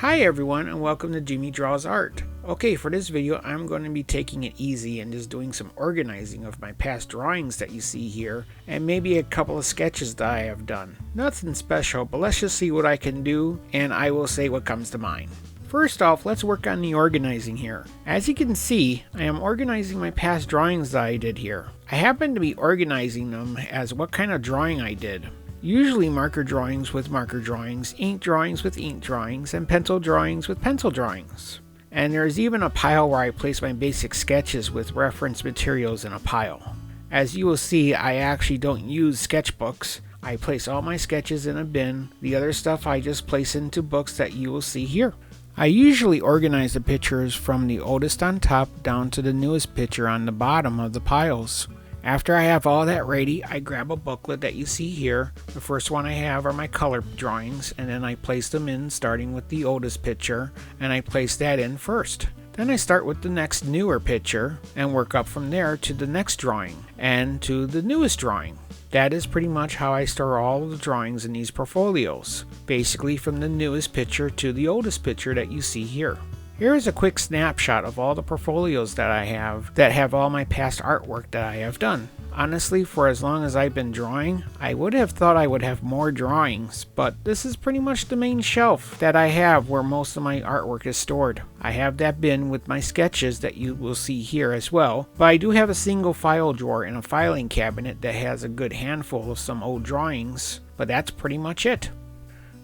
Hi everyone and welcome to Jimmy Draws Art. Okay, for this video I'm going to be taking it easy and just doing some organizing of my past drawings that you see here and maybe a couple of sketches that I have done. Nothing special, but let's just see what I can do and I will say what comes to mind. First off, let's work on the organizing here. As you can see, I am organizing my past drawings that I did here. I happen to be organizing them as what kind of drawing I did. Usually marker drawings with marker drawings, ink drawings with ink drawings, and pencil drawings with pencil drawings. And there's even a pile where I place my basic sketches with reference materials in a pile. As you will see, I actually don't use sketchbooks. I place all my sketches in a bin. The other stuff I just place into books that you will see here. I usually organize the pictures from the oldest on top down to the newest picture on the bottom of the piles. After I have all that ready, I grab a booklet that you see here. The first one I have are my color drawings, and then I place them in starting with the oldest picture, and I place that in first. Then I start with the next newer picture and work up from there to the next drawing and to the newest drawing. That is pretty much how I store all of the drawings in these portfolios, basically from the newest picture to the oldest picture that you see here. Here is a quick snapshot of all the portfolios that I have all my past artwork that I have done. Honestly, for as long as I've been drawing, I would have thought I would have more drawings, but this is pretty much the main shelf that I have where most of my artwork is stored. I have that bin with my sketches that you will see here as well, but I do have a single file drawer in a filing cabinet that has a good handful of some old drawings, but that's pretty much it.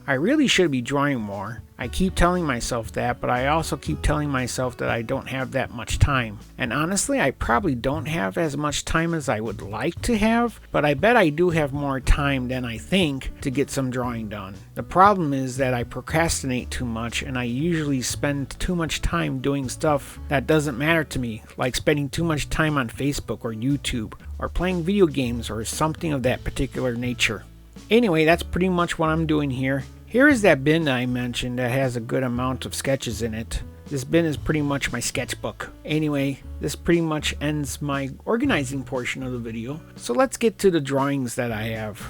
I really should be drawing more. I keep telling myself that, but I also keep telling myself that I don't have that much time. And honestly, I probably don't have as much time as I would like to have, but I bet I do have more time than I think to get some drawing done. The problem is that I procrastinate too much and I usually spend too much time doing stuff that doesn't matter to me, like spending too much time on Facebook or YouTube or playing video games or something of that particular nature. Anyway, that's pretty much what I'm doing here. Here is that bin that I mentioned that has a good amount of sketches in it. This bin is pretty much my sketchbook. Anyway, this pretty much ends my organizing portion of the video. So let's get to the drawings that I have.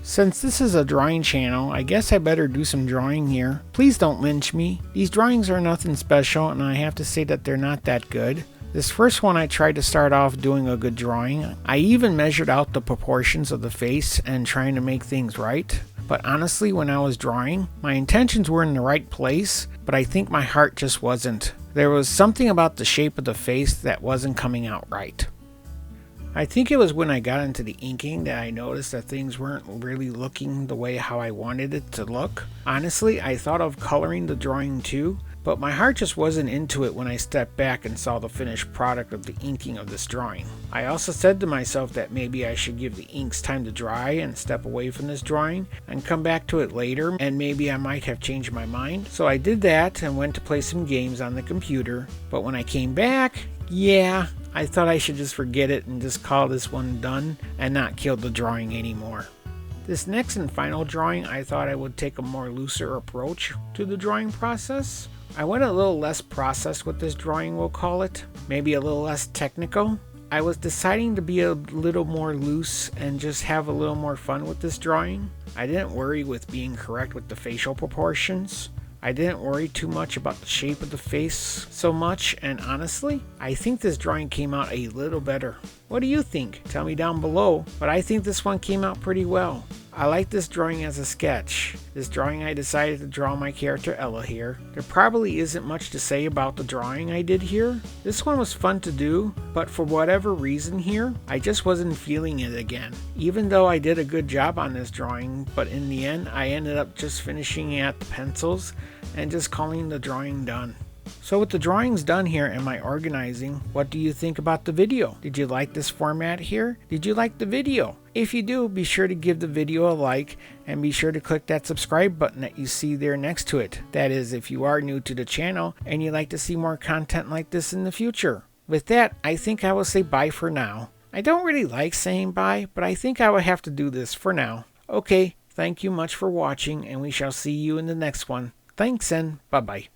Since this is a drawing channel, I guess I better do some drawing here. Please don't lynch me. These drawings are nothing special and I have to say that they're not that good. This first one I tried to start off doing a good drawing. I even measured out the proportions of the face and trying to make things right. But honestly, when I was drawing, my intentions were in the right place, but I think my heart just wasn't. There was something about the shape of the face that wasn't coming out right. I think it was when I got into the inking that I noticed that things weren't really looking the way how I wanted it to look. Honestly, I thought of coloring the drawing too, but my heart just wasn't into it when I stepped back and saw the finished product of the inking of this drawing. I also said to myself that maybe I should give the inks time to dry and step away from this drawing and come back to it later, and maybe I might have changed my mind. So I did that and went to play some games on the computer, but when I came back, I thought I should just forget it and just call this one done and not kill the drawing anymore. This next and final drawing, I thought I would take a more looser approach to the drawing process. I went a little less processed with this drawing, we'll call it. Maybe a little less technical. I was deciding to be a little more loose and just have a little more fun with this drawing. I didn't worry with being correct with the facial proportions. I didn't worry too much about the shape of the face so much, and honestly, I think this drawing came out a little better. What do you think? Tell me down below, but I think this one came out pretty well. I like this drawing as a sketch. This drawing I decided to draw my character Ella here. There probably isn't much to say about the drawing I did here. This one was fun to do, but for whatever reason here, I just wasn't feeling it again. Even though I did a good job on this drawing, but in the end I ended up just finishing at the pencils and just calling the drawing done. So with the drawings done here and my organizing, what do you think about the video? Did you like this format here? Did you like the video? If you do, be sure to give the video a like and be sure to click that subscribe button that you see there next to it. That is, if you are new to the channel and you'd like to see more content like this in the future. With that, I think I will say bye for now. I don't really like saying bye, but I think I will have to do this for now. Okay, thank you much for watching and we shall see you in the next one. Thanks and bye-bye.